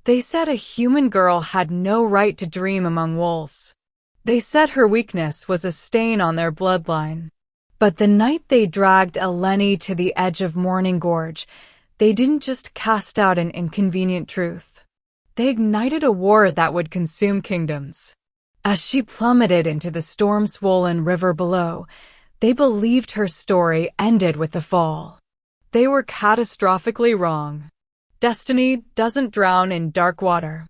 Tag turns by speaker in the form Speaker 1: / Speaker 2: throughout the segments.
Speaker 1: They said a human girl had no right to dream among wolves. They said her weakness was a stain on their bloodline. But the night they dragged Eleni to the edge of Morning Gorge, they didn't just cast out an inconvenient truth. They ignited a war that would consume kingdoms. As she plummeted into the storm-swollen river below, they believed her story ended with the fall. They were catastrophically wrong. Destiny doesn't drown in dark water.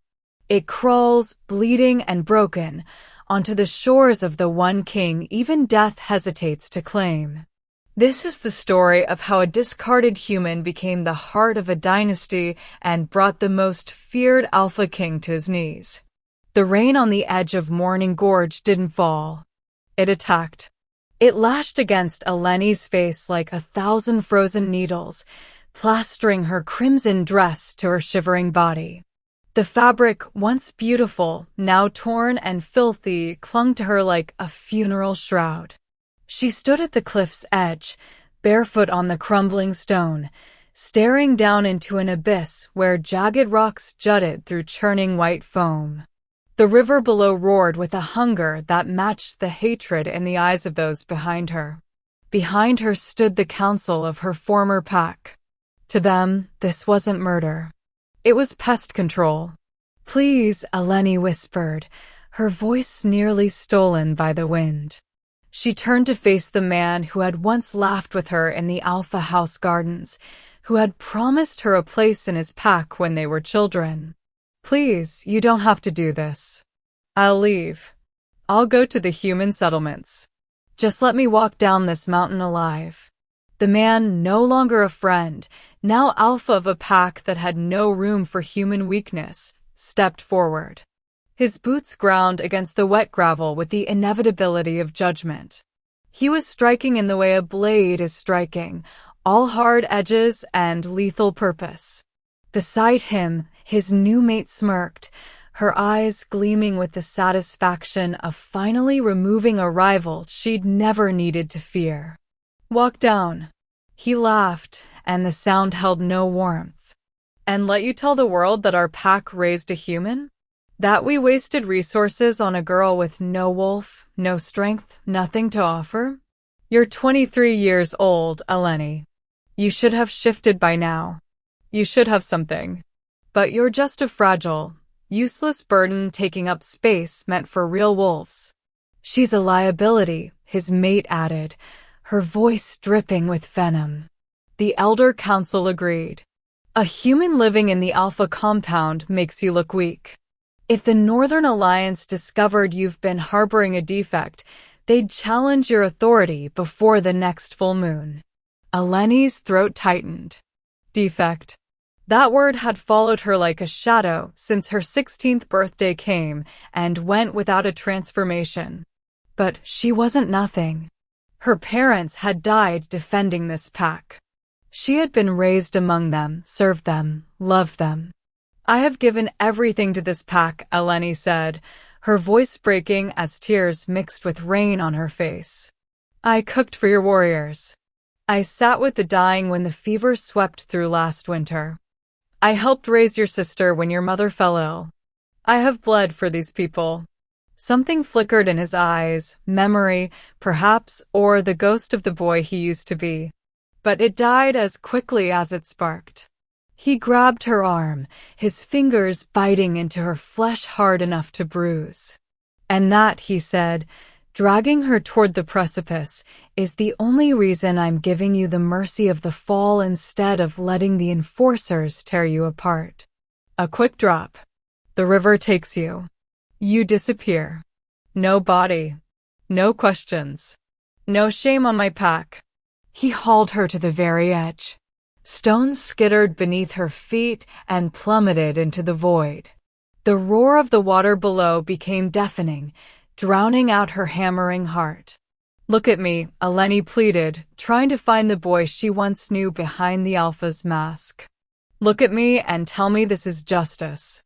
Speaker 1: It crawls, bleeding and broken, onto the shores of the one king even death hesitates to claim. This is the story of how a discarded human became the heart of a dynasty and brought the most feared alpha king to his knees. The rain on the edge of Morning Gorge didn't fall. It attacked. It lashed against Eleni's face like 1,000 frozen needles, plastering her crimson dress to her shivering body. The fabric, once beautiful, now torn and filthy, clung to her like a funeral shroud. She stood at the cliff's edge, barefoot on the crumbling stone, staring down into an abyss where jagged rocks jutted through churning white foam. The river below roared with a hunger that matched the hatred in the eyes of those behind her. Behind her stood the council of her former pack. To them, this wasn't murder. It was pest control. "Please," Eleni whispered, her voice nearly stolen by the wind. She turned to face the man who had once laughed with her in the Alpha House gardens, who had promised her a place in his pack when they were children. "Please, you don't have to do this. I'll leave. I'll go to the human settlements. Just let me walk down this mountain alive." The man, no longer a friend, now alpha of a pack that had no room for human weakness, stepped forward. His boots ground against the wet gravel with the inevitability of judgment. He was striking in the way a blade is striking, all hard edges and lethal purpose. Beside him, his new mate smirked, her eyes gleaming with the satisfaction of finally removing a rival she'd never needed to fear. "Walk down." He laughed, and the sound held no warmth. "And let you tell the world that our pack raised a human? That we wasted resources on a girl with no wolf, no strength, nothing to offer? You're 23 years old, Eleni. You should have shifted by now. You should have something. But you're just a fragile, useless burden taking up space meant for real wolves." "She's a liability," his mate added, her voice dripping with venom. The Elder Council agreed. "A human living in the Alpha compound makes you look weak. If the Northern Alliance discovered you've been harboring a defect, they'd challenge your authority before the next full moon." Eleni's throat tightened. Defect. That word had followed her like a shadow since her 16th birthday came and went without a transformation. But she wasn't nothing. Her parents had died defending this pack. She had been raised among them, served them, loved them. "I have given everything to this pack," Eleni said, her voice breaking as tears mixed with rain on her face. "I cooked for your warriors. I sat with the dying when the fever swept through last winter. I helped raise your sister when your mother fell ill. I have bled for these people." Something flickered in his eyes, memory, perhaps, or the ghost of the boy he used to be. But it died as quickly as it sparked. He grabbed her arm, his fingers biting into her flesh hard enough to bruise. "And that," he said, dragging her toward the precipice, "is the only reason I'm giving you the mercy of the fall instead of letting the enforcers tear you apart. A quick drop. The river takes you. You disappear. No body. No questions. No shame on my pack." He hauled her to the very edge. Stones skittered beneath her feet and plummeted into the void. The roar of the water below became deafening, drowning out her hammering heart. "Look at me," Eleni pleaded, trying to find the boy she once knew behind the Alpha's mask. "Look at me and tell me this is justice."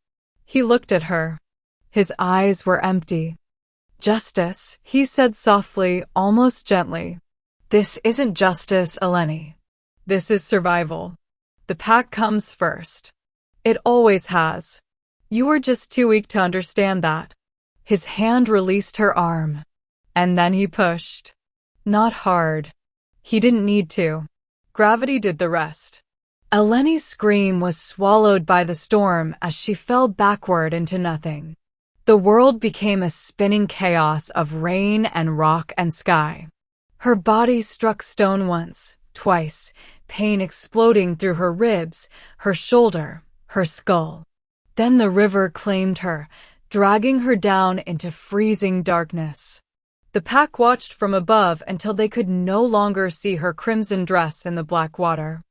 Speaker 1: He looked at her. His eyes were empty. "Justice," he said softly, almost gently. "This isn't justice, Eleni. This is survival. The pack comes first. It always has. You were just too weak to understand that. His hand released her arm, and then he pushed. Not hard. He didn't need to. Gravity did the rest. Eleni's scream was swallowed by the storm as she fell backward into nothing. The world became a spinning chaos of rain and rock and sky. Her body struck stone once, twice, pain exploding through her ribs, her shoulder, her skull. Then the river claimed her, dragging her down into freezing darkness. The pack watched from above until they could no longer see her crimson dress in the black water.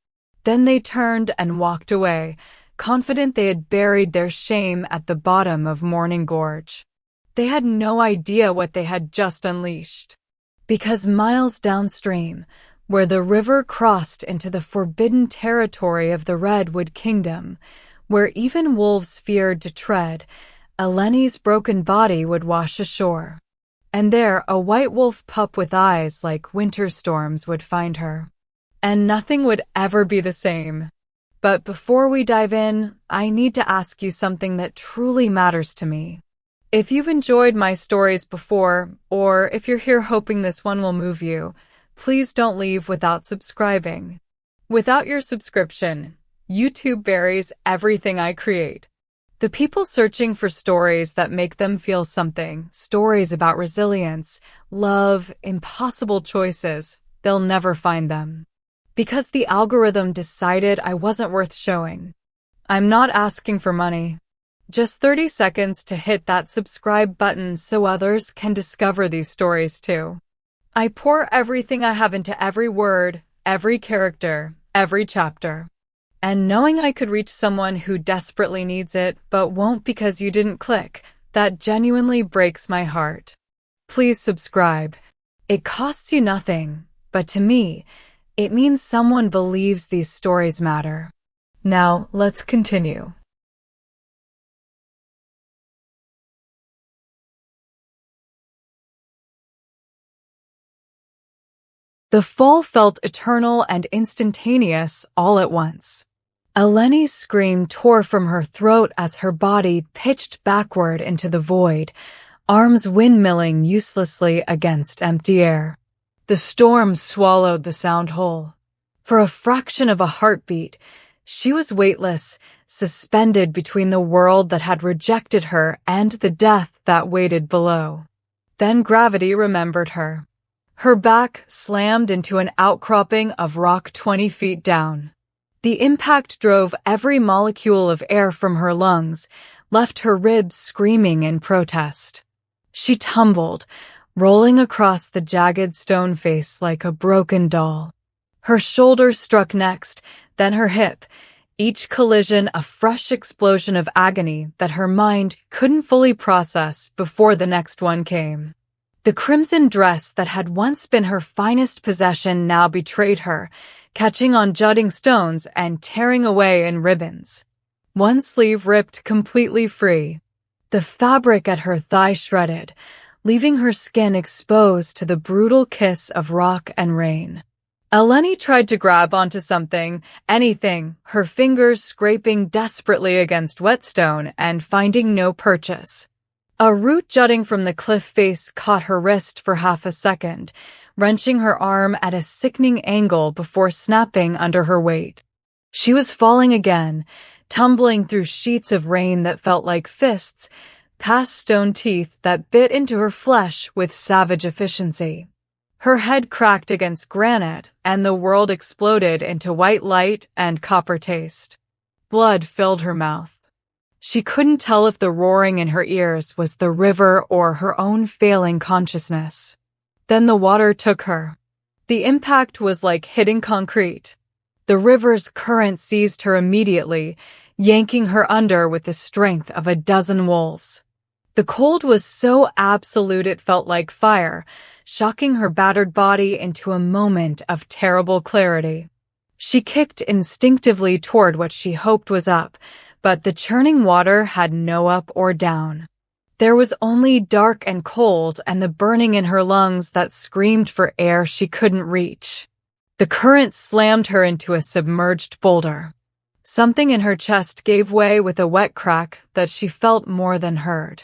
Speaker 1: Then they turned and walked away, confident they had buried their shame at the bottom of Morning Gorge. They had no idea what they had just unleashed. Because miles downstream, where the river crossed into the forbidden territory of the Redwood Kingdom, where even wolves feared to tread, Eleni's broken body would wash ashore. And there a white wolf pup with eyes like winter storms would find her. And nothing would ever be the same. But before we dive in, I need to ask you something that truly matters to me. If you've enjoyed my stories before, or if you're here hoping this one will move you, please don't leave without subscribing. Without your subscription, YouTube buries everything I create. The people searching for stories that make them feel something, stories about resilience, love, impossible choices, they'll never find them. Because the algorithm decided I wasn't worth showing. I'm not asking for money. Just 30 seconds to hit that subscribe button so others can discover these stories too. I pour everything I have into every word, every character, every chapter. And knowing I could reach someone who desperately needs it but won't because you didn't click, that genuinely breaks my heart. Please subscribe. It costs you nothing, but to me, it means someone believes these stories matter. Now, let's continue. The fall felt eternal and instantaneous all at once. Eleni's scream tore from her throat as her body pitched backward into the void, arms windmilling uselessly against empty air. The storm swallowed the sound whole. For a fraction of a heartbeat, she was weightless, suspended between the world that had rejected her and the death that waited below. Then gravity remembered her. Her back slammed into an outcropping of rock 20 feet down. The impact drove every molecule of air from her lungs, left her ribs screaming in protest. She tumbled, rolling across the jagged stone face like a broken doll. Her shoulder struck next, then her hip, each collision a fresh explosion of agony that her mind couldn't fully process before the next one came. The crimson dress that had once been her finest possession now betrayed her, catching on jutting stones and tearing away in ribbons. One sleeve ripped completely free. The fabric at her thigh shredded, leaving her skin exposed to the brutal kiss of rock and rain. Eleni tried to grab onto something, anything, her fingers scraping desperately against whetstone and finding no purchase. A root jutting from the cliff face caught her wrist for half a second, wrenching her arm at a sickening angle before snapping under her weight. She was falling again, tumbling through sheets of rain that felt like fists, past stone teeth that bit into her flesh with savage efficiency. Her head cracked against granite, and the world exploded into white light and copper taste. Blood filled her mouth. She couldn't tell if the roaring in her ears was the river or her own failing consciousness. Then the water took her. The impact was like hitting concrete. The river's current seized her immediately, yanking her under with the strength of a dozen wolves. The cold was so absolute it felt like fire, shocking her battered body into a moment of terrible clarity. She kicked instinctively toward what she hoped was up, but the churning water had no up or down. There was only dark and cold and the burning in her lungs that screamed for air she couldn't reach. The current slammed her into a submerged boulder. Something in her chest gave way with a wet crack that she felt more than heard.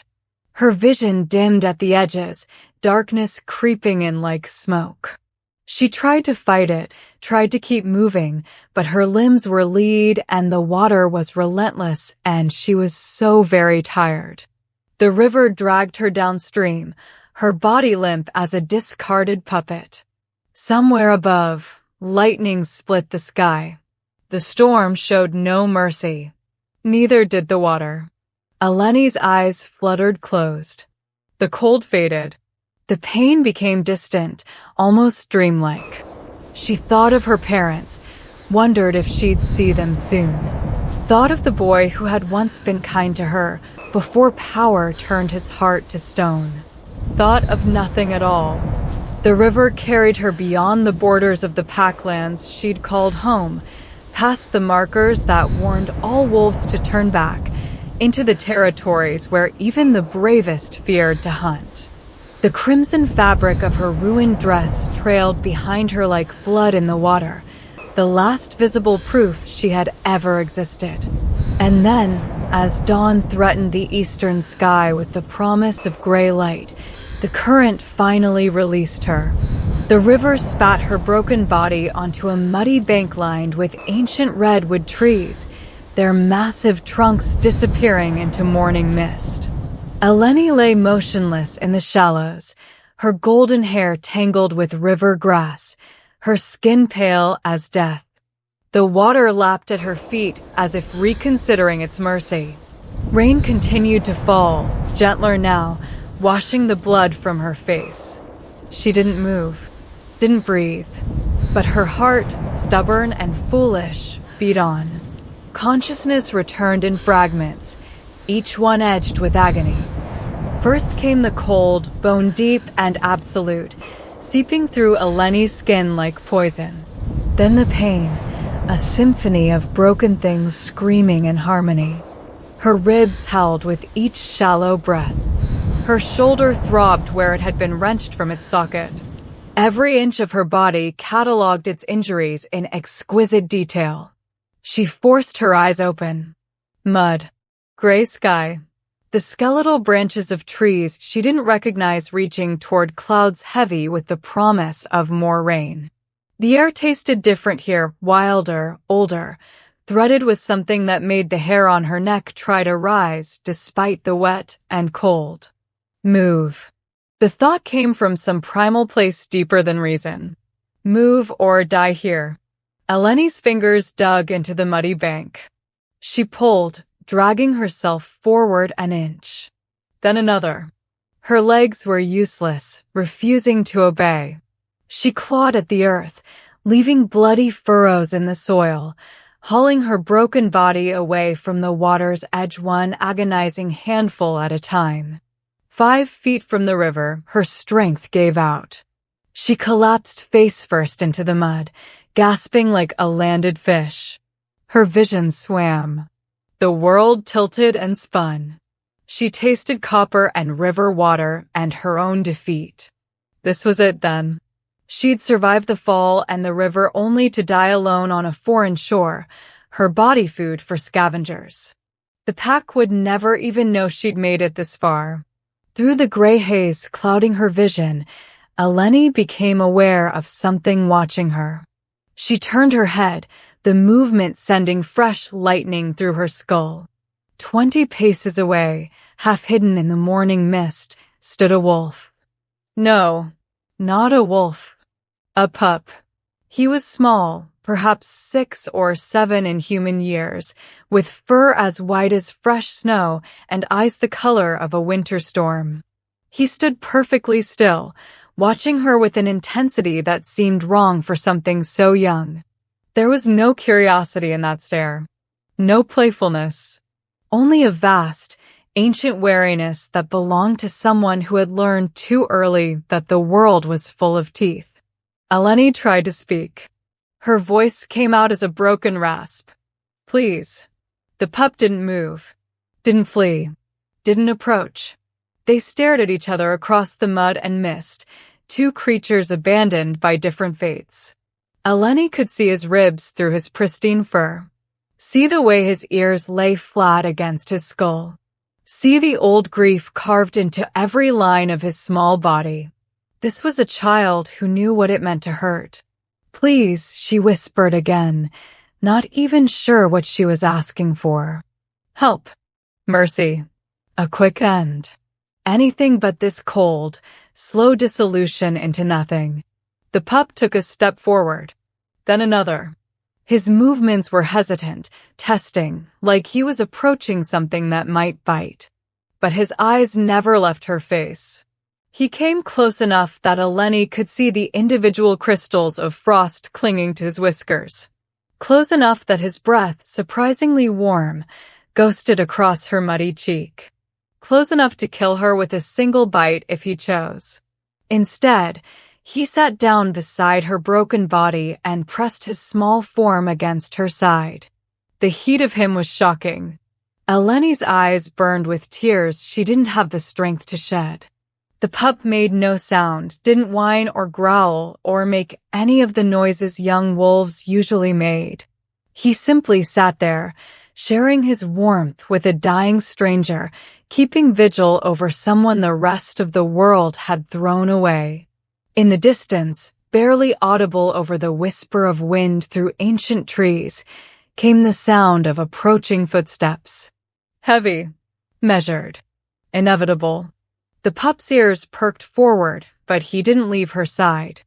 Speaker 1: Her vision dimmed at the edges, darkness creeping in like smoke. She tried to fight it, tried to keep moving, but her limbs were lead and the water was relentless and she was so very tired. The river dragged her downstream, her body limp as a discarded puppet. Somewhere above, lightning split the sky. The storm showed no mercy. Neither did the water. Eleni's eyes fluttered closed. The cold faded. The pain became distant, almost dreamlike. She thought of her parents, wondered if she'd see them soon. Thought of the boy who had once been kind to her, before power turned his heart to stone. Thought of nothing at all. The river carried her beyond the borders of the packlands she'd called home, past the markers that warned all wolves to turn back, into the territories where even the bravest feared to hunt. The crimson fabric of her ruined dress trailed behind her like blood in the water, the last visible proof she had ever existed. And then, as dawn threatened the eastern sky with the promise of gray light, the current finally released her. The river spat her broken body onto a muddy bank lined with ancient redwood trees, their massive trunks disappearing into morning mist. Eleni lay motionless in the shallows, her golden hair tangled with river grass, her skin pale as death. The water lapped at her feet as if reconsidering its mercy. Rain continued to fall, gentler now, washing the blood from her face. She didn't move, didn't breathe, but her heart, stubborn and foolish, beat on. Consciousness returned in fragments, each one edged with agony. First came the cold, bone-deep and absolute, seeping through Eleni's skin like poison. Then the pain, a symphony of broken things screaming in harmony. Her ribs howled with each shallow breath. Her shoulder throbbed where it had been wrenched from its socket. Every inch of her body cataloged its injuries in exquisite detail. She forced her eyes open. Mud. Gray sky. The skeletal branches of trees she didn't recognize reaching toward clouds heavy with the promise of more rain. The air tasted different here, wilder, older, threaded with something that made the hair on her neck try to rise despite the wet and cold. Move. The thought came from some primal place deeper than reason. Move or die here. Eleni's fingers dug into the muddy bank. She pulled, dragging herself forward an inch. Then another. Her legs were useless, refusing to obey. She clawed at the earth, leaving bloody furrows in the soil, hauling her broken body away from the water's edge one agonizing handful at a time. 5 feet from the river, her strength gave out. She collapsed face first into the mud, gasping like a landed fish. Her vision swam. The world tilted and spun. She tasted copper and river water and her own defeat. This was it then. She'd survived the fall and the river only to die alone on a foreign shore, her body food for scavengers. The pack would never even know she'd made it this far. Through the gray haze clouding her vision, Eleni became aware of something watching her. She turned her head, the movement sending fresh lightning through her skull. 20 paces away, half hidden in the morning mist, stood a wolf. No, not a wolf. A pup. He was small, perhaps 6 or 7 in human years, with fur as white as fresh snow and eyes the color of a winter storm. He stood perfectly still, watching her with an intensity that seemed wrong for something so young. There was no curiosity in that stare, no playfulness, only a vast, ancient wariness that belonged to someone who had learned too early that the world was full of teeth. Eleni tried to speak. Her voice came out as a broken rasp. Please. The pup didn't move, didn't flee, didn't approach. They stared at each other across the mud and mist, 2 creatures abandoned by different fates. Eleni could see his ribs through his pristine fur. See the way his ears lay flat against his skull. See the old grief carved into every line of his small body. This was a child who knew what it meant to hurt. "Please," she whispered again, not even sure what she was asking for. "Help. Mercy. A quick end." Anything but this cold, slow dissolution into nothing. The pup took a step forward, then another. His movements were hesitant, testing, like he was approaching something that might bite. But his eyes never left her face. He came close enough that Eleni could see the individual crystals of frost clinging to his whiskers. Close enough that his breath, surprisingly warm, ghosted across her muddy cheek. Close enough to kill her with a single bite if he chose. Instead, he sat down beside her broken body and pressed his small form against her side. The heat of him was shocking. Eleni's eyes burned with tears she didn't have the strength to shed. The pup made no sound, didn't whine or growl or make any of the noises young wolves usually made. He simply sat there, sharing his warmth with a dying stranger, keeping vigil over someone the rest of the world had thrown away. In the distance, barely audible over the whisper of wind through ancient trees, came the sound of approaching footsteps. Heavy, measured, inevitable. The pup's ears perked forward, but he didn't leave her side.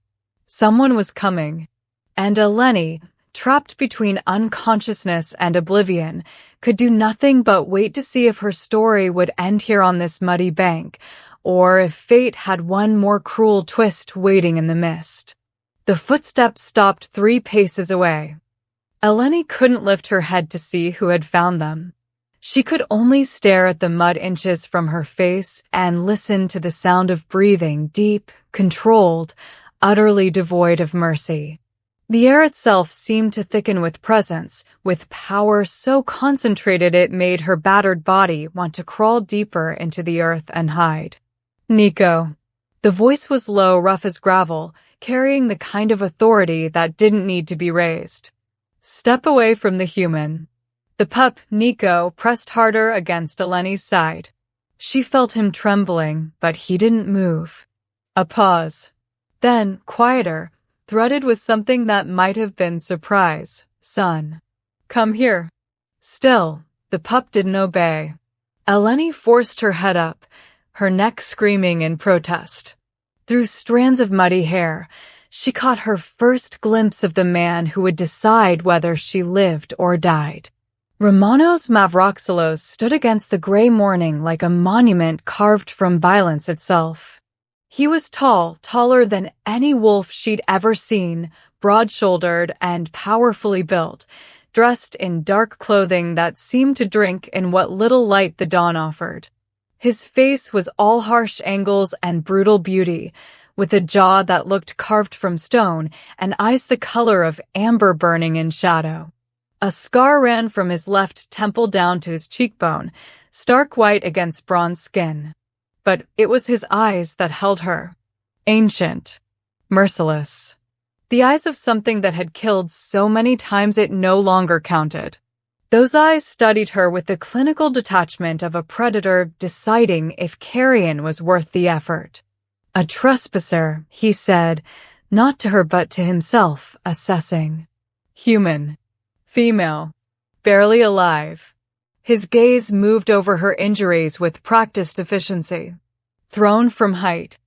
Speaker 1: Someone was coming, and Eleni, trapped between unconsciousness and oblivion, could do nothing but wait to see if her story would end here on this muddy bank, or if fate had one more cruel twist waiting in the mist. The footsteps stopped 3 paces away. Eleni couldn't lift her head to see who had found them. She could only stare at the mud inches from her face and listen to the sound of breathing, deep, controlled, utterly devoid of mercy. The air itself seemed to thicken with presence, with power so concentrated it made her battered body want to crawl deeper into the earth and hide. "Nico." The voice was low, rough as gravel, carrying the kind of authority that didn't need to be raised. "Step away from the human." The pup, Nico, pressed harder against Eleni's side. She felt him trembling, but he didn't move. A pause. Then, quieter, threaded with something that might have been surprise. "Son, come here." Still, the pup didn't obey. Eleni forced her head up, her neck screaming in protest. Through strands of muddy hair, she caught her first glimpse of the man who would decide whether she lived or died. Romanos Mavroxilos stood against the gray morning like a monument carved from violence itself. He was tall, taller than any wolf she'd ever seen, broad-shouldered and powerfully built, dressed in dark clothing that seemed to drink in what little light the dawn offered. His face was all harsh angles and brutal beauty, with a jaw that looked carved from stone and eyes the color of amber burning in shadow. A scar ran from his left temple down to his cheekbone, stark white against bronze skin. But it was his eyes that held her. Ancient. Merciless. The eyes of something that had killed so many times it no longer counted. Those eyes studied her with the clinical detachment of a predator deciding if carrion was worth the effort. A trespasser, he said, not to her but to himself, assessing. Human. Female. Barely alive. His gaze moved over her injuries with practiced efficiency. Thrown from height.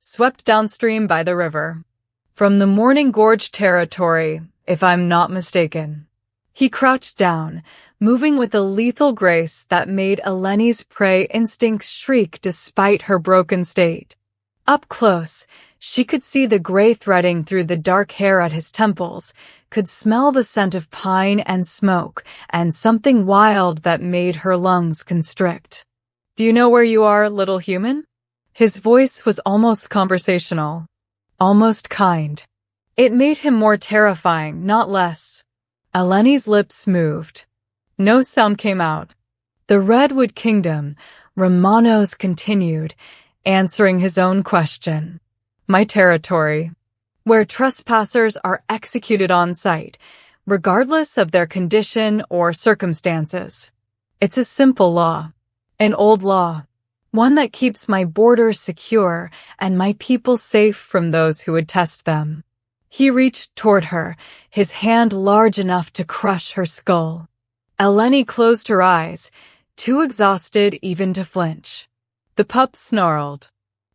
Speaker 1: Swept downstream by the river. From the Morning Gorge territory, if I'm not mistaken. He crouched down, moving with a lethal grace that made Eleni's prey instincts shriek despite her broken state. Up close, she could see the gray threading through the dark hair at his temples, could smell the scent of pine and smoke, and something wild that made her lungs constrict. "Do you know where you are, little human?" His voice was almost conversational, almost kind. It made him more terrifying, not less. Eleni's lips moved. No sound came out. "The Redwood Kingdom," Romanos continued, answering his own question. "My territory. Where trespassers are executed on sight, regardless of their condition or circumstances. It's a simple law, an old law, one that keeps my borders secure and my people safe from those who would test them. He reached toward her, his hand large enough to crush her skull. Eleni closed her eyes, too exhausted even to flinch. The pup snarled.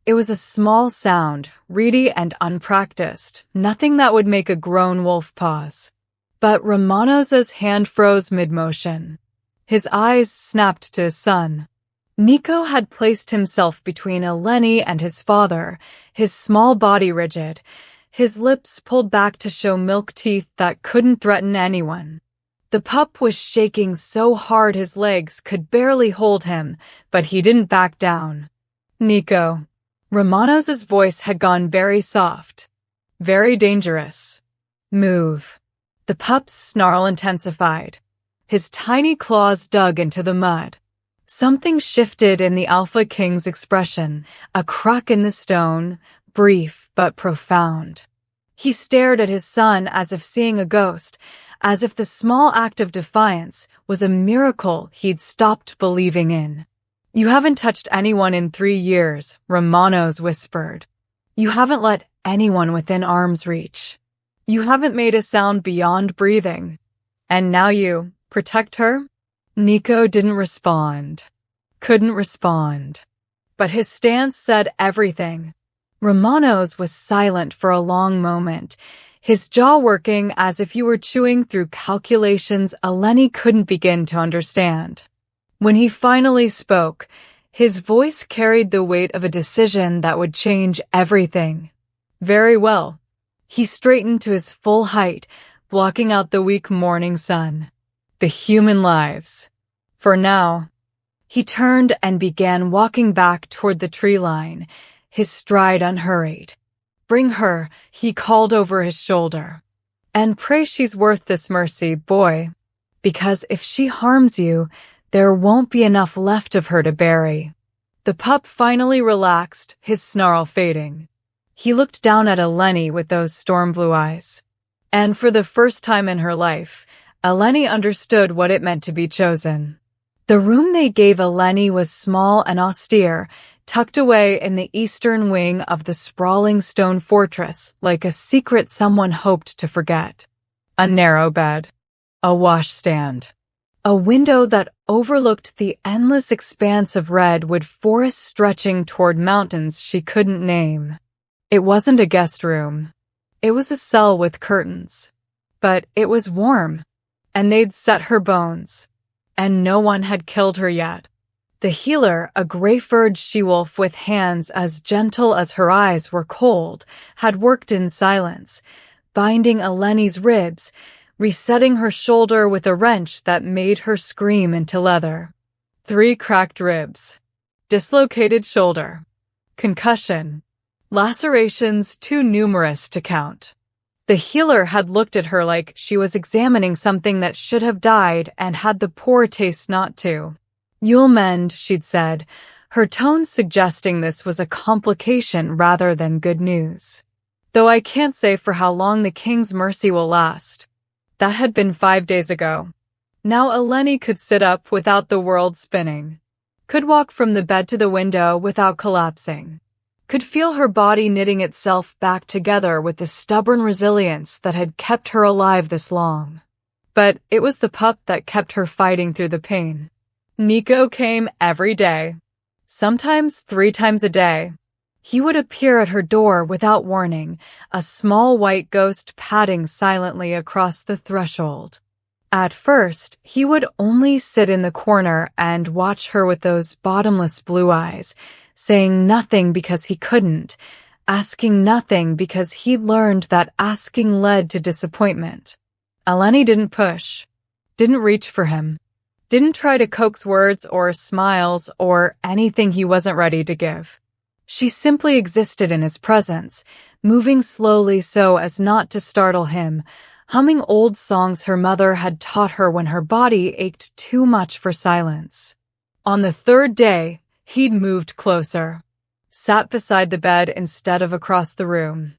Speaker 1: It was a small sound, reedy and unpracticed, nothing that would make a grown wolf pause. But Romanos's hand froze mid-motion. His eyes snapped to his son. Nico had placed himself between Eleni and his father, his small body rigid, his lips pulled back to show milk teeth that couldn't threaten anyone. The pup was shaking so hard his legs could barely hold him, but he didn't back down. Nico. Romanos's voice had gone very soft, very dangerous. Move. The pup's snarl intensified. His tiny claws dug into the mud. Something shifted in the Alpha King's expression, a crack in the stone, brief but profound. He stared at his son as if seeing a ghost, as if the small act of defiance was a miracle he'd stopped believing in. You haven't touched anyone in 3 years, Romanos whispered. You haven't let anyone within arm's reach. You haven't made a sound beyond breathing. And now you protect her? Nico didn't respond. Couldn't respond. But his stance said everything. Romanos was silent for a long moment, his jaw working as if he were chewing through calculations Eleni couldn't begin to understand. When he finally spoke, his voice carried the weight of a decision that would change everything. Very well. He straightened to his full height, blocking out the weak morning sun. The human lives. For now. He turned and began walking back toward the tree line, his stride unhurried. Bring her, he called over his shoulder. And pray she's worth this mercy, boy. Because if she harms you, there won't be enough left of her to bury. The pup finally relaxed, his snarl fading. He looked down at Eleni with those storm blue eyes. And for the first time in her life, Eleni understood what it meant to be chosen. The room they gave Eleni was small and austere, tucked away in the eastern wing of the sprawling stone fortress like a secret someone hoped to forget. A narrow bed. A washstand. A window that overlooked the endless expanse of redwood forest stretching toward mountains she couldn't name. It wasn't a guest room. It was a cell with curtains. But it was warm, and they'd set her bones, and no one had killed her yet. The healer, a gray-furred she-wolf with hands as gentle as her eyes were cold, had worked in silence, binding Eleni's ribs, resetting her shoulder with a wrench that made her scream into leather. 3 cracked ribs. Dislocated shoulder. Concussion. Lacerations too numerous to count. The healer had looked at her like she was examining something that should have died and had the poor taste not to. You'll mend, she'd said, her tone suggesting this was a complication rather than good news. Though I can't say for how long the king's mercy will last. That had been 5 days ago. Now Eleni could sit up without the world spinning. Could walk from the bed to the window without collapsing. Could feel her body knitting itself back together with the stubborn resilience that had kept her alive this long. But it was the pup that kept her fighting through the pain. Nico came every day. Sometimes 3 times a day. He would appear at her door without warning, a small white ghost padding silently across the threshold. At first, he would only sit in the corner and watch her with those bottomless blue eyes, saying nothing because he couldn't, asking nothing because he'd learned that asking led to disappointment. Eleni didn't push, didn't reach for him, didn't try to coax words or smiles or anything he wasn't ready to give. She simply existed in his presence, moving slowly so as not to startle him, humming old songs her mother had taught her when her body ached too much for silence. On the 3rd day, he'd moved closer, sat beside the bed instead of across the room.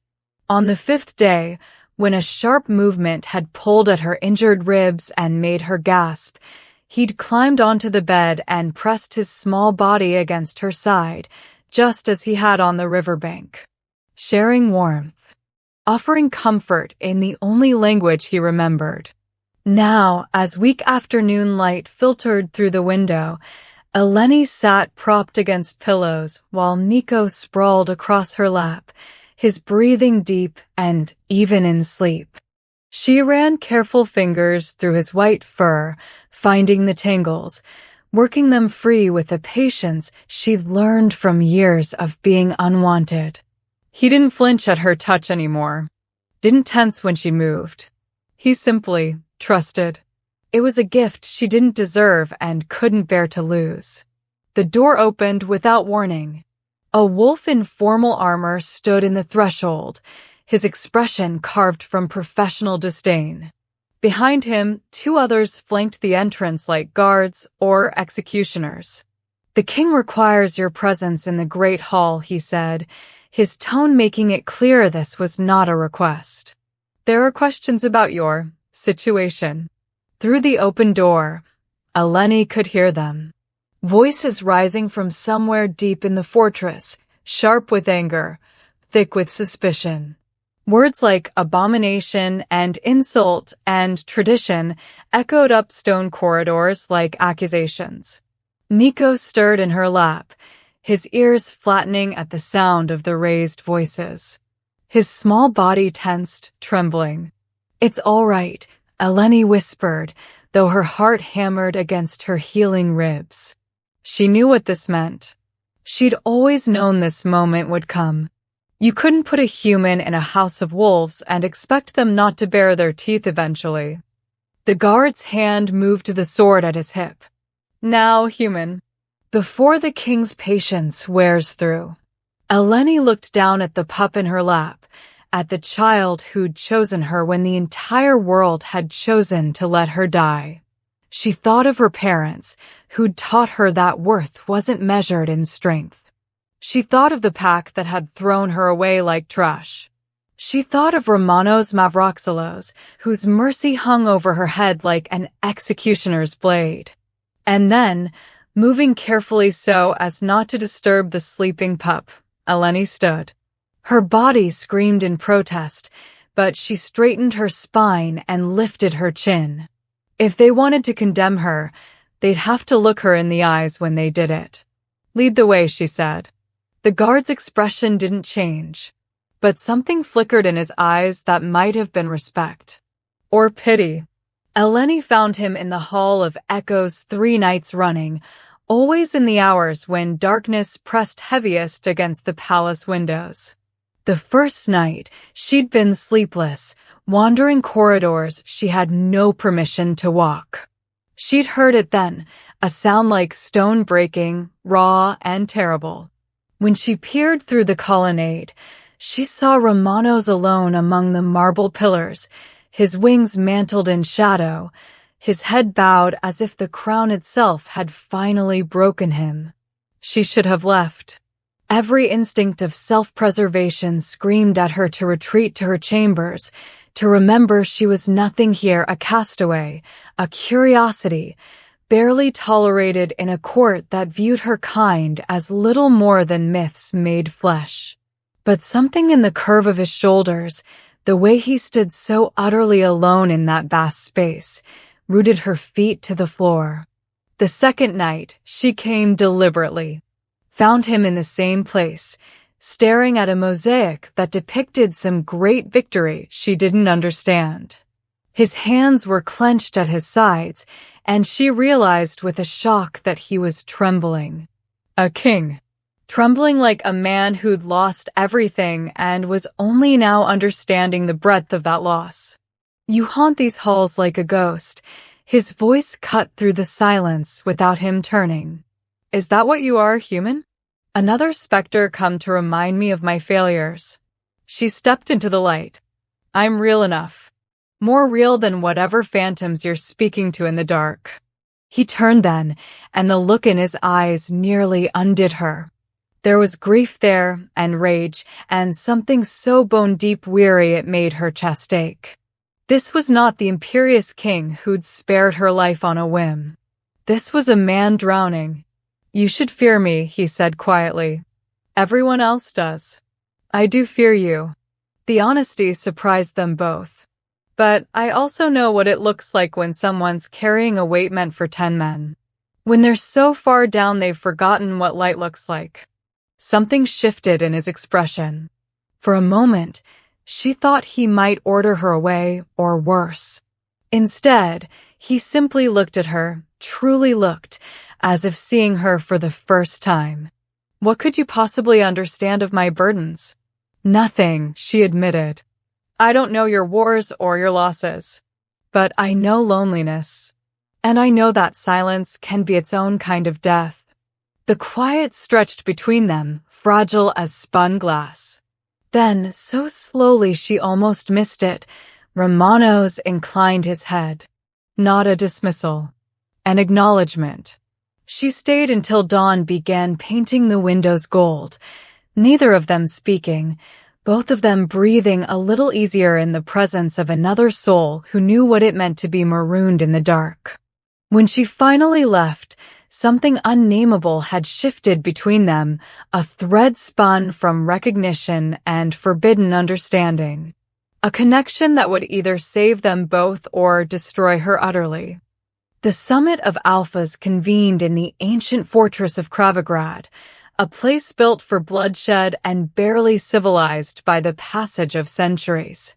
Speaker 1: On the 5th day, When a sharp movement had pulled at her injured ribs and made her gasp, he'd climbed onto the bed and pressed his small body against her side, just as he had on the riverbank. Sharing warmth, offering comfort in the only language he remembered. Now, as weak afternoon light filtered through the window, Eleni sat propped against pillows while Nico sprawled across her lap, his breathing deep and even in sleep. She ran careful fingers through his white fur, finding the tangles, working them free with a patience she'd learned from years of being unwanted. He didn't flinch at her touch anymore, didn't tense when she moved. He simply trusted. It was a gift she didn't deserve and couldn't bear to lose. The door opened without warning. A wolf in formal armor stood in the threshold, his expression carved from professional disdain. Behind him, 2 others flanked the entrance like guards or executioners. "The king requires your presence in the great hall," he said, his tone making it clear this was not a request. "There are questions about your situation." Through the open door, Eleni could hear them. Voices rising from somewhere deep in the fortress, sharp with anger, thick with suspicion. Words like abomination and insult and tradition echoed up stone corridors like accusations. Nico stirred in her lap, his ears flattening at the sound of the raised voices. His small body tensed, trembling. "It's all right," Eleni whispered, though her heart hammered against her healing ribs. She knew what this meant. She'd always known this moment would come. You couldn't put a human in a house of wolves and expect them not to bare their teeth eventually. The guard's hand moved to the sword at his hip. "Now, human, before the king's patience wears through." Eleni looked down at the pup in her lap, at the child who'd chosen her when the entire world had chosen to let her die. She thought of her parents, who'd taught her that worth wasn't measured in strength. She thought of the pack that had thrown her away like trash. She thought of Romanos Mavroxylos, whose mercy hung over her head like an executioner's blade. And then, moving carefully so as not to disturb the sleeping pup, Eleni stood. Her body screamed in protest, but she straightened her spine and lifted her chin. If they wanted to condemn her, they'd have to look her in the eyes when they did it. "Lead the way," she said. The guard's expression didn't change, but something flickered in his eyes that might have been respect. Or pity. Eleni found him in the Hall of Echoes 3 nights running, always in the hours when darkness pressed heaviest against the palace windows. The first night, she'd been sleepless, wandering corridors she had no permission to walk. She'd heard it then, a sound like stone breaking, raw and terrible. When she peered through the colonnade, she saw Romanos alone among the marble pillars, his wings mantled in shadow, his head bowed as if the crown itself had finally broken him. She should have left. Every instinct of self-preservation screamed at her to retreat to her chambers, to remember she was nothing here, a castaway, a curiosity, barely tolerated in a court that viewed her kind as little more than myths made flesh. But something in the curve of his shoulders, the way he stood so utterly alone in that vast space, rooted her feet to the floor. The second night, she came deliberately, found him in the same place, staring at a mosaic that depicted some great victory she didn't understand. His hands were clenched at his sides, and she realized with a shock that he was trembling. A king. Trembling like a man who'd lost everything and was only now understanding the breadth of that loss. "You haunt these halls like a ghost." His voice cut through the silence without him turning. "Is that what you are, human? Another specter come to remind me of my failures." She stepped into the light. "I'm real enough. More real than whatever phantoms you're speaking to in the dark." He turned then, and the look in his eyes nearly undid her. There was grief there, and rage, and something so bone-deep weary it made her chest ache. This was not the imperious king who'd spared her life on a whim. This was a man drowning. "You should fear me," he said quietly. "Everyone else does. I do fear you." The honesty surprised them both. "But I also know what it looks like when someone's carrying a weight meant for 10 men. When they're so far down they've forgotten what light looks like." Something shifted in his expression. For a moment, she thought he might order her away, or worse. Instead, he simply looked at her, truly looked, as if seeing her for the first time. "What could you possibly understand of my burdens?" "Nothing," she admitted. "I don't know your wars or your losses. But I know loneliness. And I know that silence can be its own kind of death." The quiet stretched between them, fragile as spun glass. Then, so slowly she almost missed it, Romanos inclined his head. Not a dismissal. An acknowledgement. She stayed until dawn began painting the windows gold, neither of them speaking, both of them breathing a little easier in the presence of another soul who knew what it meant to be marooned in the dark. When she finally left, something unnameable had shifted between them, a thread spun from recognition and forbidden understanding. A connection that would either save them both or destroy her utterly. The summit of Alphas convened in the ancient fortress of Kravigrad, a place built for bloodshed and barely civilized by the passage of centuries.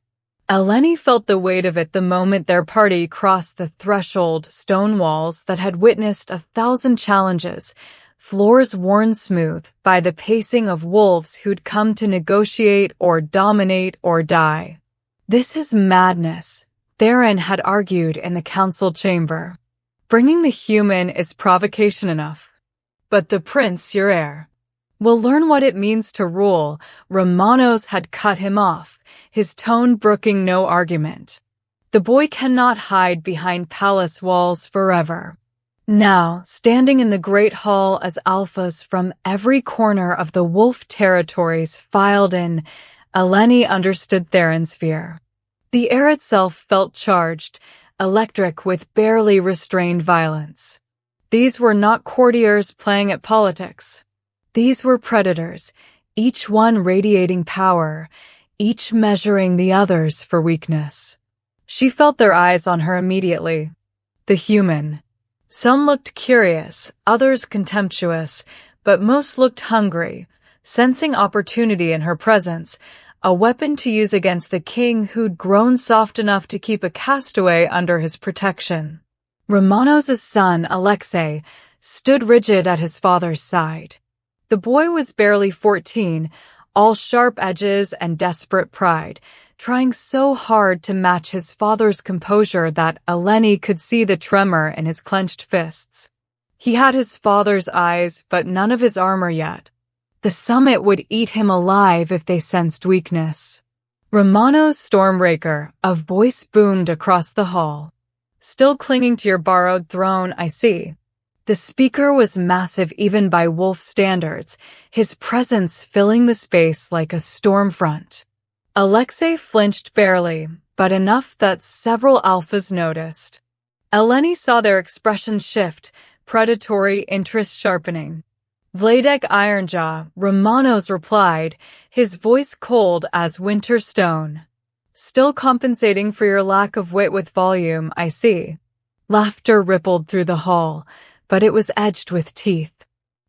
Speaker 1: Eleni felt the weight of it the moment their party crossed the threshold, stone walls that had witnessed 1,000 challenges, floors worn smooth by the pacing of wolves who'd come to negotiate or dominate or die. "This is madness," Theron had argued in the council chamber. "Bringing the human is provocation enough. But the prince, your heir, will learn what it means to rule." Romanos had cut him off, his tone brooking no argument. "The boy cannot hide behind palace walls forever." Now, standing in the great hall as alphas from every corner of the wolf territories filed in, Eleni understood Theron's fear. The air itself felt charged, electric with barely restrained violence. These were not courtiers playing at politics. These were predators, each one radiating power, each measuring the others for weakness. She felt their eyes on her immediately. The human. Some looked curious, others contemptuous, but most looked hungry, sensing opportunity in her presence, a weapon to use against the king who'd grown soft enough to keep a castaway under his protection. Romanos' son, Alexei, stood rigid at his father's side. The boy was barely 14, all sharp edges and desperate pride, trying so hard to match his father's composure that Eleni could see the tremor in his clenched fists. He had his father's eyes, but none of his armor yet. The summit would eat him alive if they sensed weakness. "Romanos Stormraker," a voice boomed across the hall. "Still clinging to your borrowed throne, I see." The speaker was massive even by wolf standards, his presence filling the space like a storm front. Alexei flinched barely, but enough that several alphas noticed. Eleni saw their expressions shift, predatory interest sharpening. "Vladek Ironjaw," Romanos replied, his voice cold as winter stone. "Still compensating for your lack of wit with volume, I see." Laughter rippled through the hall, but it was edged with teeth.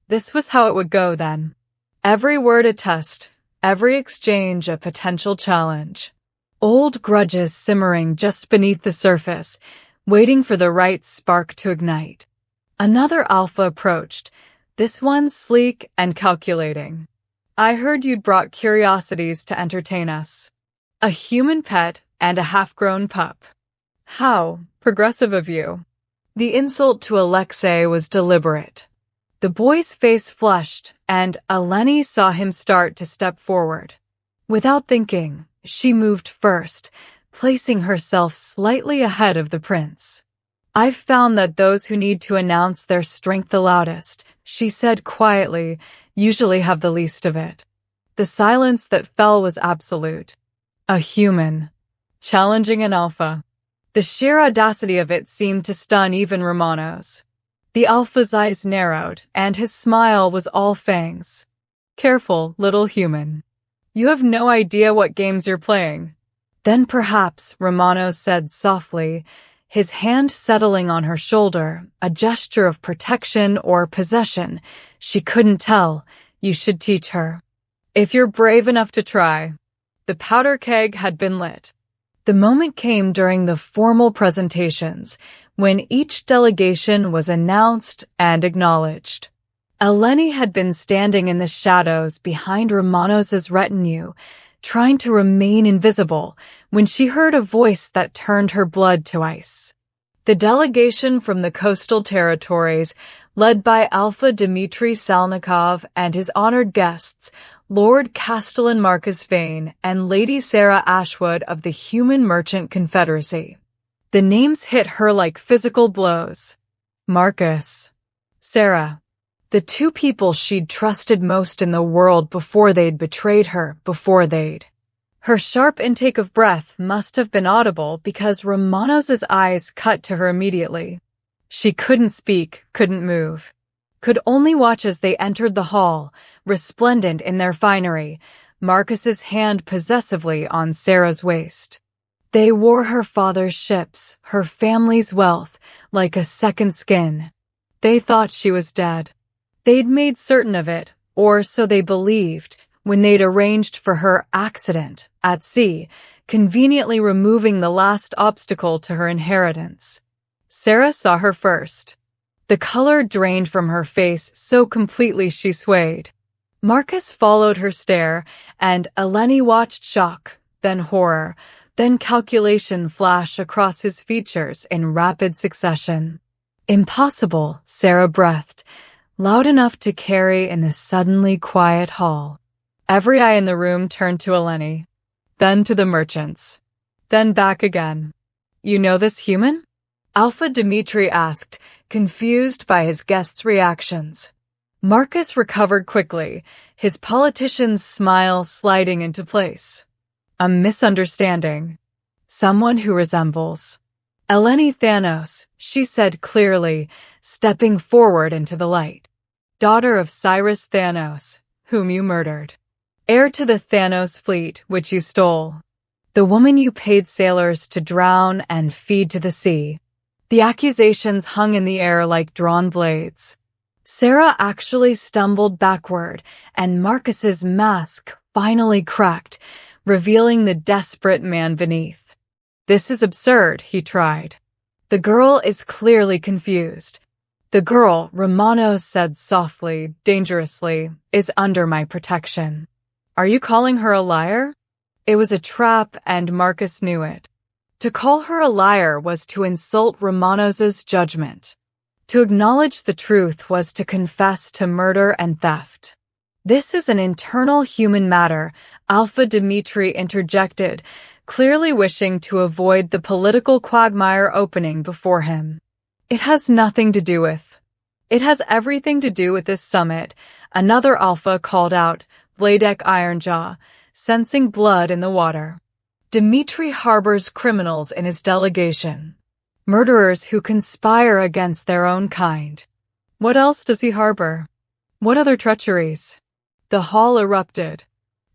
Speaker 1: This was how it would go then. Every word a test, every exchange a potential challenge. Old grudges simmering just beneath the surface, waiting for the right spark to ignite. Another alpha approached, this one sleek and calculating. "I heard you'd brought curiosities to entertain us. A human pet and a half-grown pup. How progressive of you." The insult to Alexei was deliberate. The boy's face flushed, and Eleni saw him start to step forward. Without thinking, she moved first, placing herself slightly ahead of the prince. "I've found that those who need to announce their strength the loudest," she said quietly, "usually have the least of it." The silence that fell was absolute. A human, challenging an alpha. The sheer audacity of it seemed to stun even Romanos. The alpha's eyes narrowed, and his smile was all fangs. "Careful, little human. You have no idea what games you're playing." "Then perhaps," Romano said softly, his hand settling on her shoulder, a gesture of protection or possession, she couldn't tell, "you should teach her. If you're brave enough to try." The powder keg had been lit. The moment came during the formal presentations, when each delegation was announced and acknowledged. Eleni had been standing in the shadows behind Romanos' retinue, trying to remain invisible, when she heard a voice that turned her blood to ice. The delegation from the coastal territories, led by Alpha Dmitry Salnikov and his honored guests, Lord Castellan Marcus Vane and Lady Sarah Ashwood of the Human Merchant Confederacy. The names hit her like physical blows. Marcus, Sarah, the two people she'd trusted most in the world before they'd betrayed her, Her sharp intake of breath must have been audible because Romanos' eyes cut to her immediately. She couldn't speak, couldn't move. Could only watch as they entered the hall, resplendent in their finery, Marcus's hand possessively on Sarah's waist. They wore her father's ships, her family's wealth, like a second skin. They thought she was dead. They'd made certain of it, or so they believed, when they'd arranged for her accident at sea, conveniently removing the last obstacle to her inheritance. Sarah saw her first. The color drained from her face so completely she swayed. Marcus followed her stare, and Eleni watched shock, then horror, then calculation flash across his features in rapid succession. "Impossible," Sarah breathed, loud enough to carry in the suddenly quiet hall. Every eye in the room turned to Eleni, then to the merchants, then back again. "You know this human?" Alpha Dmitry asked, confused by his guests' reactions. Marcus recovered quickly, his politician's smile sliding into place. "A misunderstanding. Someone who resembles Eleni Thanos," she said clearly, stepping forward into the light. "Daughter of Cyrus Thanos, whom you murdered. Heir to the Thanos fleet, which you stole. The woman you paid sailors to drown and feed to the sea." The accusations hung in the air like drawn blades. Sarah actually stumbled backward, and Marcus's mask finally cracked, revealing the desperate man beneath. "This is absurd," he tried. "The girl is clearly confused. The girl," Romanos said softly, dangerously, "is under my protection." "Are you calling her a liar?" It was a trap, and Marcus knew it. To call her a liar was to insult Romanos' judgment. To acknowledge the truth was to confess to murder and theft. "This is an internal human matter," Alpha Dmitry interjected, clearly wishing to avoid the political quagmire opening before him. "It has nothing to do with." "It has everything to do with this summit," another Alpha called out, Vladek Ironjaw, sensing blood in the water. "Dmitry harbors criminals in his delegation. Murderers who conspire against their own kind." "What else does he harbor? What other treacheries?" The hall erupted.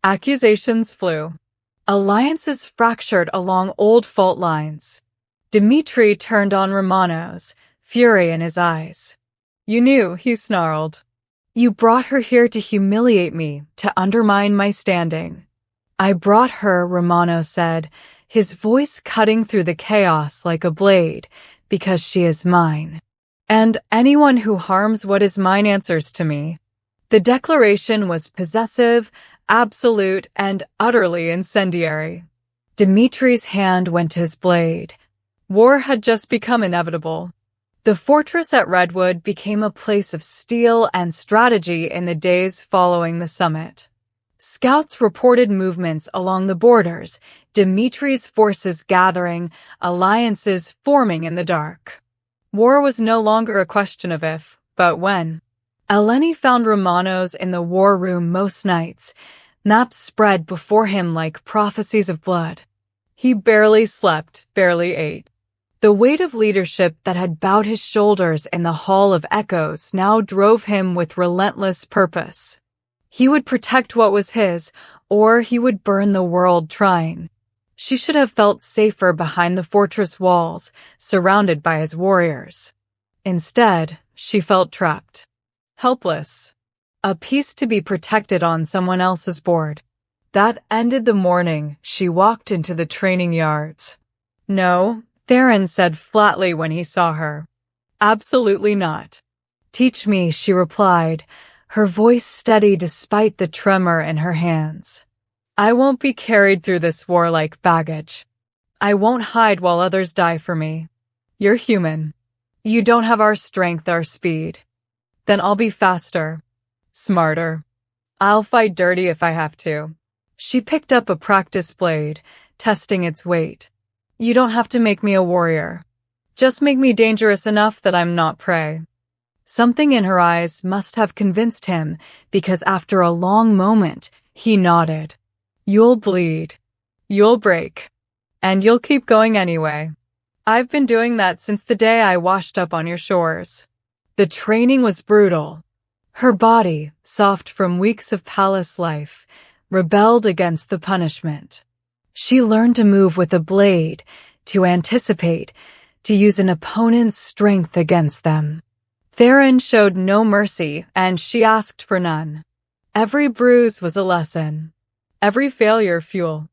Speaker 1: Accusations flew. Alliances fractured along old fault lines. Dmitry turned on Romanos, fury in his eyes. "You knew," he snarled. "You brought her here to humiliate me, to undermine my standing." "I brought her," Romano said, his voice cutting through the chaos like a blade, "because she is mine. And anyone who harms what is mine answers to me." The declaration was possessive, absolute, and utterly incendiary. Dmitry's hand went to his blade. War had just become inevitable. The fortress at Redwood became a place of steel and strategy in the days following the summit. Scouts reported movements along the borders, Dmitry's forces gathering, alliances forming in the dark. War was no longer a question of if, but when. Eleni found Romanos in the war room most nights, maps spread before him like prophecies of blood. He barely slept, barely ate. The weight of leadership that had bowed his shoulders in the Hall of Echoes now drove him with relentless purpose. He would protect what was his, or he would burn the world trying. She should have felt safer behind the fortress walls, surrounded by his warriors. Instead, she felt trapped. Helpless. A piece to be protected on someone else's board. That ended the morning she walked into the training yards. No, Theron said flatly when he saw her. Absolutely not. Teach me, she replied, her voice steady despite the tremor in her hands. I won't be carried through this war like baggage. I won't hide while others die for me. You're human. You don't have our strength, our speed. Then I'll be faster. Smarter. I'll fight dirty if I have to. She picked up a practice blade, testing its weight. You don't have to make me a warrior. Just make me dangerous enough that I'm not prey. Something in her eyes must have convinced him, because after a long moment, he nodded. You'll bleed. You'll break. And you'll keep going anyway. I've been doing that since the day I washed up on your shores. The training was brutal. Her body, soft from weeks of palace life, rebelled against the punishment. She learned to move with a blade, to anticipate, to use an opponent's strength against them. Theron showed no mercy, and she asked for none. Every bruise was a lesson. Every failure fuel.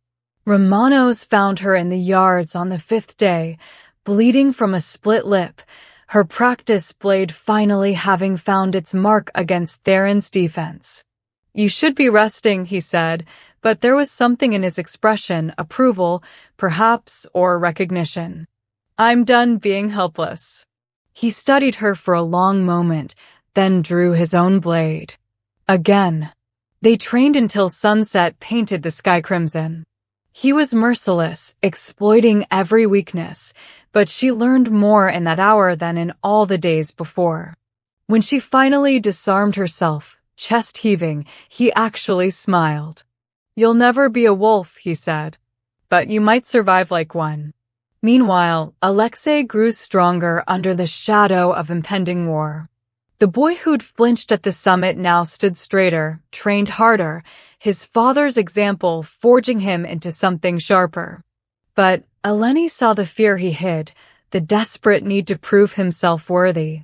Speaker 1: Romanos found her in the yards on the 5th day, bleeding from a split lip, her practice blade finally having found its mark against Theron's defense. You should be resting, he said, but there was something in his expression, approval, perhaps, or recognition. I'm done being helpless. He studied her for a long moment, then drew his own blade. Again. They trained until sunset painted the sky crimson. He was merciless, exploiting every weakness, but she learned more in that hour than in all the days before. When she finally disarmed herself, chest heaving, he actually smiled. You'll never be a wolf, he said, but you might survive like one. Meanwhile, Alexei grew stronger under the shadow of impending war. The boy who'd flinched at the summit now stood straighter, trained harder, his father's example forging him into something sharper. But Eleni saw the fear he hid, the desperate need to prove himself worthy.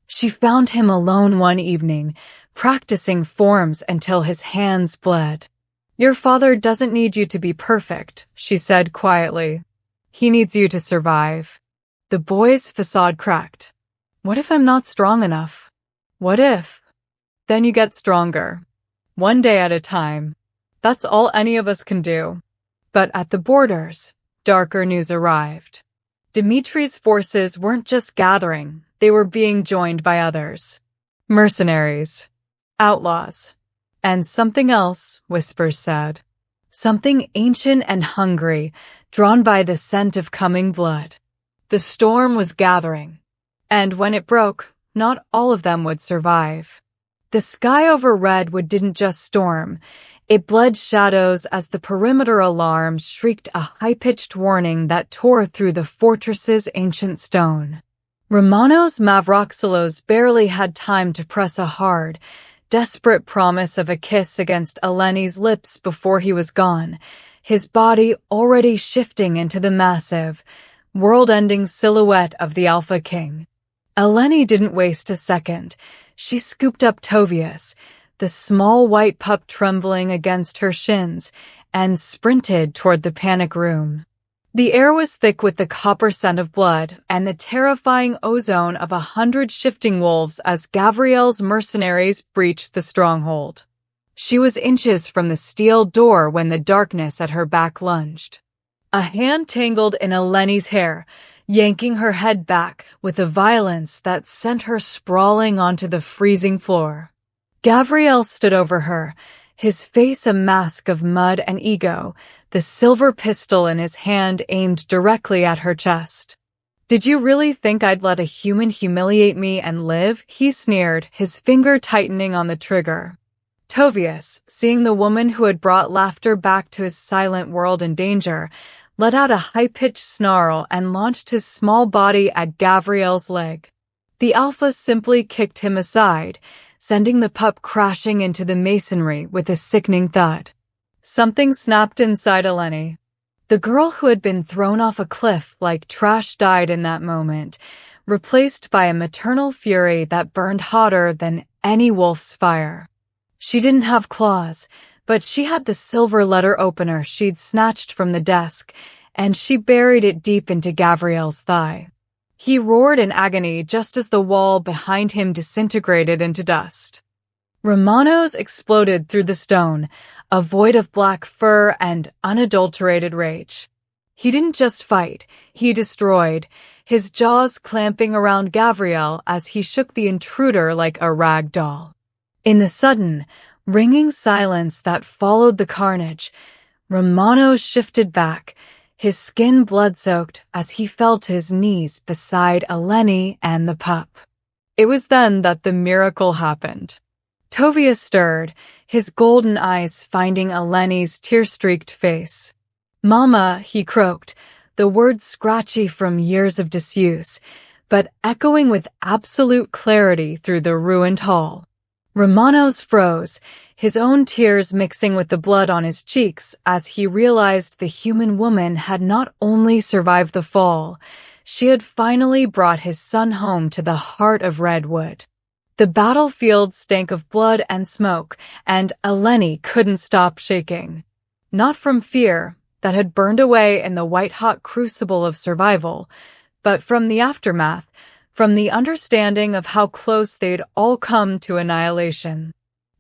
Speaker 1: She found him alone one evening, practicing forms until his hands bled. Your father doesn't need you to be perfect, she said quietly. He needs you to survive. The boy's facade cracked. What if I'm not strong enough? What if? Then you get stronger. One day at a time. That's all any of us can do. But at the borders, darker news arrived. Dimitri's forces weren't just gathering, they were being joined by others. Mercenaries. Outlaws. And something else, whispers said. Something ancient and hungry, drawn by the scent of coming blood. The storm was gathering. And when it broke, not all of them would survive. The sky over Redwood didn't just storm. It bled shadows as the perimeter alarms shrieked a high-pitched warning that tore through the fortress's ancient stone. Romanos Mavroxilos barely had time to press a hard, desperate promise of a kiss against Eleni's lips before he was gone, his body already shifting into the massive, world-ending silhouette of the Alpha King. Eleni didn't waste a second. She scooped up Tovius, the small white pup trembling against her shins, and sprinted toward the panic room. The air was thick with the copper scent of blood and the terrifying ozone of 100 shifting wolves as Gavriel's mercenaries breached the stronghold. She was inches from the steel door when the darkness at her back lunged. A hand tangled in Eleni's hair, yanking her head back with a violence that sent her sprawling onto the freezing floor. Gavriel stood over her, his face a mask of mud and ego, the silver pistol in his hand aimed directly at her chest. Did you really think I'd let a human humiliate me and live? He sneered, his finger tightening on the trigger. Tovius, seeing the woman who had brought laughter back to his silent world in danger, let out a high-pitched snarl and launched his small body at Gavriel's leg. The alpha simply kicked him aside, sending the pup crashing into the masonry with a sickening thud. Something snapped inside Eleni. The girl who had been thrown off a cliff like trash died in that moment, replaced by a maternal fury that burned hotter than any wolf's fire. She didn't have claws, but she had the silver letter opener she'd snatched from the desk, and she buried it deep into Gavriel's thigh. He roared in agony just as the wall behind him disintegrated into dust. Romanos exploded through the stone, a void of black fur and unadulterated rage. He didn't just fight, he destroyed, his jaws clamping around Gavriel as he shook the intruder like a rag doll. In the sudden, ringing silence that followed the carnage, Romanos shifted back, his skin blood-soaked as he fell to his knees beside Eleni and the pup. It was then that the miracle happened. Tovius stirred, his golden eyes finding Eleni's tear-streaked face. "Mama," he croaked, the word scratchy from years of disuse, but echoing with absolute clarity through the ruined hall. Romanos froze, his own tears mixing with the blood on his cheeks as he realized the human woman had not only survived the fall, she had finally brought his son home to the heart of Redwood. The battlefield stank of blood and smoke, and Eleni couldn't stop shaking. Not from fear, that had burned away in the white-hot crucible of survival, but from the aftermath, from the understanding of how close they'd all come to annihilation.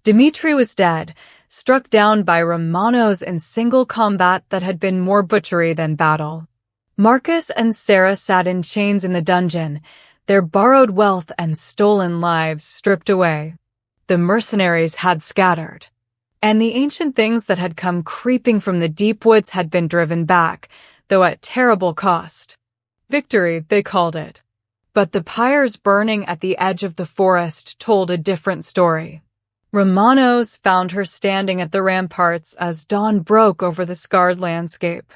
Speaker 1: Dmitri was dead, struck down by Romanos in single combat that had been more butchery than battle. Marcus and Sarah sat in chains in the dungeon, their borrowed wealth and stolen lives stripped away. The mercenaries had scattered, and the ancient things that had come creeping from the deep woods had been driven back, though at terrible cost. Victory, they called it. But the pyres burning at the edge of the forest told a different story. Romanos found her standing at the ramparts as dawn broke over the scarred landscape.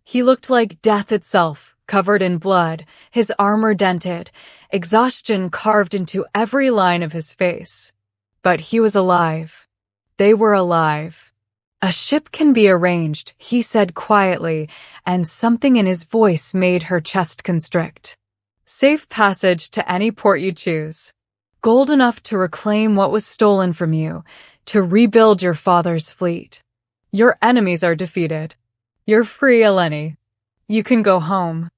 Speaker 1: He looked like death itself, covered in blood, his armor dented, exhaustion carved into every line of his face. But he was alive. They were alive. "A ship can be arranged," he said quietly, and something in his voice made her chest constrict. "Safe passage to any port you choose. Gold enough to reclaim what was stolen from you, to rebuild your father's fleet. Your enemies are defeated. You're free, Eleni. You can go home."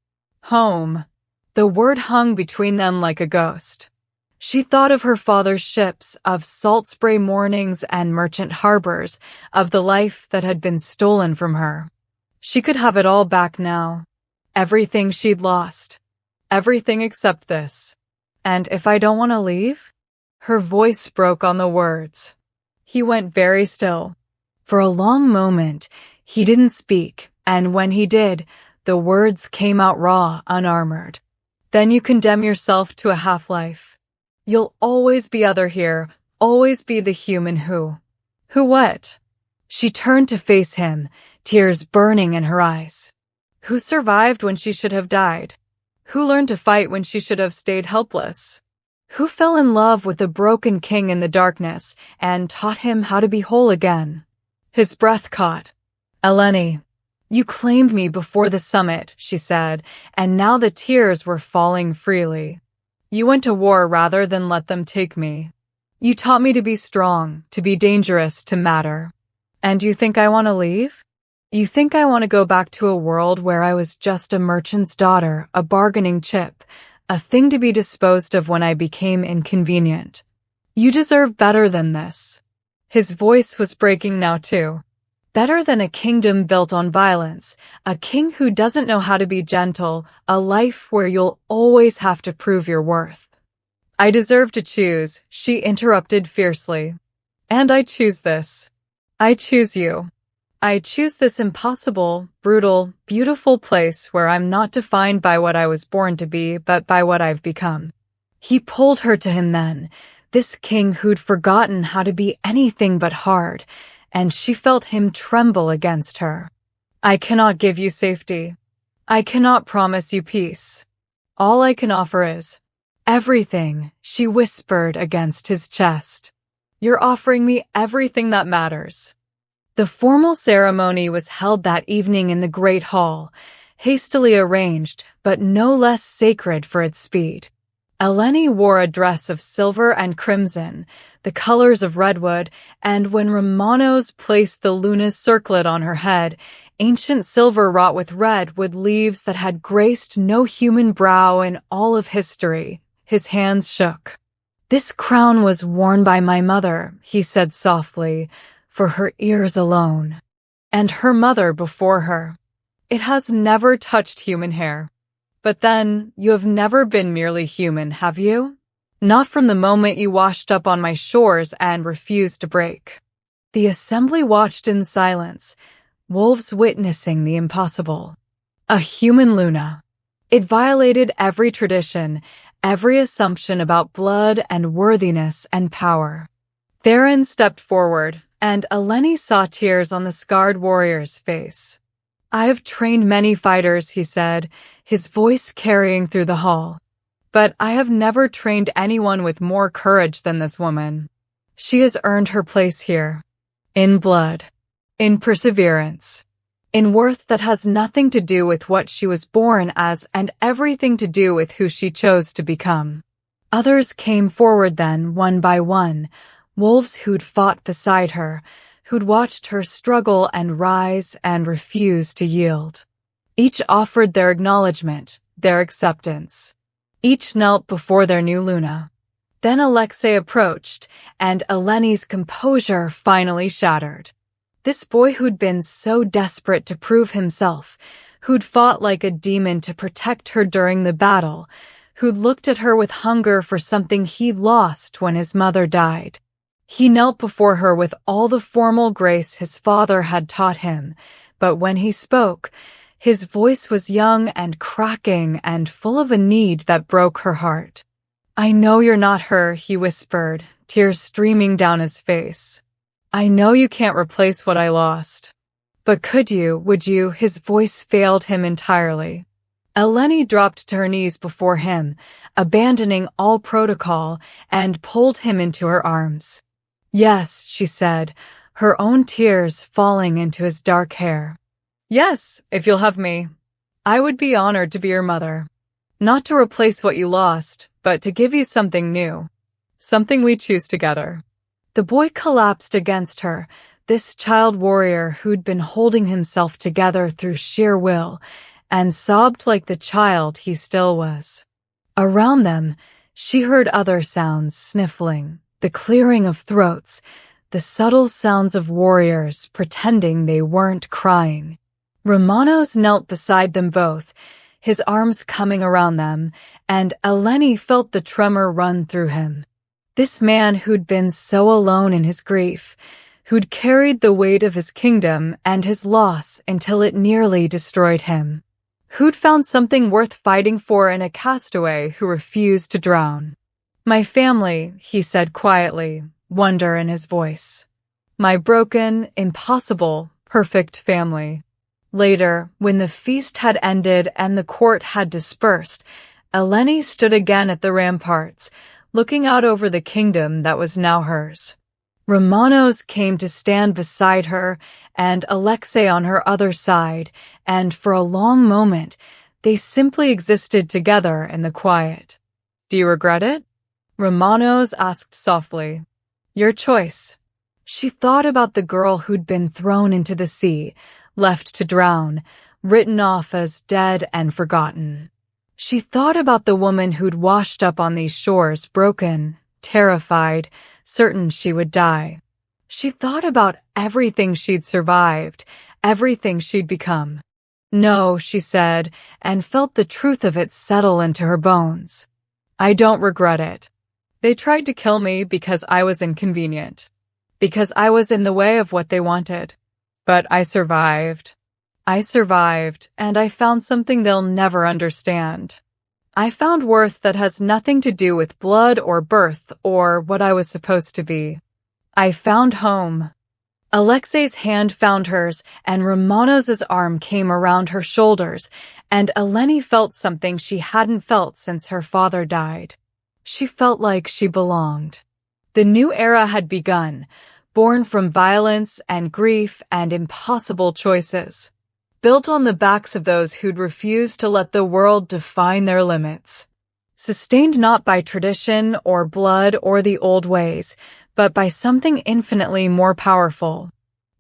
Speaker 1: Home. The word hung between them like a ghost. She thought of her father's ships, of salt spray mornings and merchant harbors, of the life that had been stolen from her. She could have it all back now. Everything she'd lost. Everything except this. "And if I don't want to leave?" Her voice broke on the words. He went very still. For a long moment, he didn't speak, and when he did, the words came out raw, unarmored. "Then you condemn yourself to a half-life. You'll always be other here, always be the human who..." "Who what?" She turned to face him, tears burning in her eyes. "Who survived when she should have died? Who learned to fight when she should have stayed helpless? Who fell in love with a broken king in the darkness and taught him how to be whole again?" His breath caught. "Eleni, you claimed me before the summit," she said, and now the tears were falling freely. "You went to war rather than let them take me. You taught me to be strong, to be dangerous, to matter. And you think I want to leave? You think I want to go back to a world where I was just a merchant's daughter, a bargaining chip, a thing to be disposed of when I became inconvenient? You deserve better than this." His voice was breaking now too. "Better than a kingdom built on violence, a king who doesn't know how to be gentle, a life where you'll always have to prove your worth." "I deserve to choose," she interrupted fiercely. "And I choose this. I choose you." I choose this impossible, brutal, beautiful place where I'm not defined by what I was born to be, but by what I've become. He pulled her to him then, this king who'd forgotten how to be anything but hard, and she felt him tremble against her. I cannot give you safety. I cannot promise you peace. All I can offer is everything, she whispered against his chest. You're offering me everything that matters. The formal ceremony was held that evening in the Great Hall, hastily arranged, but no less sacred for its speed. Eleni wore a dress of silver and crimson, the colors of redwood, and when Romanos placed the luna's circlet on her head, ancient silver wrought with redwood leaves that had graced no human brow in all of history, his hands shook. This crown was worn by my mother, he said softly, for her ears alone, and her mother before her. It has never touched human hair. But then, you have never been merely human, have you? Not from the moment you washed up on my shores and refused to break. The assembly watched in silence, wolves witnessing the impossible. A human Luna. It violated every tradition, every assumption about blood and worthiness and power. Theron stepped forward, and Eleni saw tears on the scarred warrior's face. I have trained many fighters, he said, his voice carrying through the hall. But I have never trained anyone with more courage than this woman. She has earned her place here. In blood. In perseverance. In worth that has nothing to do with what she was born as and everything to do with who she chose to become. Others came forward then, one by one, wolves who'd fought beside her, who'd watched her struggle and rise and refuse to yield. Each offered their acknowledgement, their acceptance. Each knelt before their new Luna. Then Alexei approached, and Eleni's composure finally shattered. This boy who'd been so desperate to prove himself, who'd fought like a demon to protect her during the battle, who'd looked at her with hunger for something he'd lost when his mother died. He knelt before her with all the formal grace his father had taught him, but when he spoke, his voice was young and cracking and full of a need that broke her heart. I know you're not her, he whispered, tears streaming down his face. I know you can't replace what I lost. But could you, would you? His voice failed him entirely. Eleni dropped to her knees before him, abandoning all protocol, and pulled him into her arms. Yes, she said, her own tears falling into his dark hair. Yes, if you'll have me. I would be honored to be your mother. Not to replace what you lost, but to give you something new. Something we choose together. The boy collapsed against her, this child warrior who'd been holding himself together through sheer will, and sobbed like the child he still was. Around them, she heard other sounds, sniffling, the clearing of throats, the subtle sounds of warriors pretending they weren't crying. Romanos knelt beside them both, his arms coming around them, and Eleni felt the tremor run through him. This man who'd been so alone in his grief, who'd carried the weight of his kingdom and his loss until it nearly destroyed him. Who'd found something worth fighting for in a castaway who refused to drown. My family, he said quietly, wonder in his voice. My broken, impossible, perfect family. Later, when the feast had ended and the court had dispersed, Eleni stood again at the ramparts, looking out over the kingdom that was now hers. Romanos came to stand beside her, and Alexei on her other side, and for a long moment, they simply existed together in the quiet. Do you regret it? Romanos asked softly. Your choice. She thought about the girl who'd been thrown into the sea, left to drown, written off as dead and forgotten. She thought about the woman who'd washed up on these shores, broken, terrified, certain she would die. She thought about everything she'd survived, everything she'd become. No, she said, and felt the truth of it settle into her bones. I don't regret it. They tried to kill me because I was inconvenient, because I was in the way of what they wanted. But I survived. I survived, and I found something they'll never understand. I found worth that has nothing to do with blood or birth or what I was supposed to be. I found home. Alexei's hand found hers, and Romanos's arm came around her shoulders, and Eleni felt something she hadn't felt since her father died. She felt like she belonged. The new era had begun, born from violence and grief and impossible choices, built on the backs of those who'd refused to let the world define their limits. Sustained not by tradition or blood or the old ways, but by something infinitely more powerful.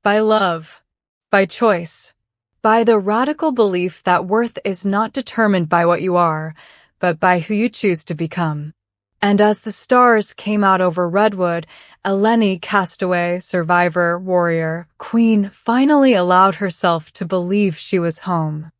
Speaker 1: By love. By choice. By the radical belief that worth is not determined by what you are, but by who you choose to become. And as the stars came out over Redwood, Eleni, castaway, survivor, warrior, queen, finally allowed herself to believe she was home.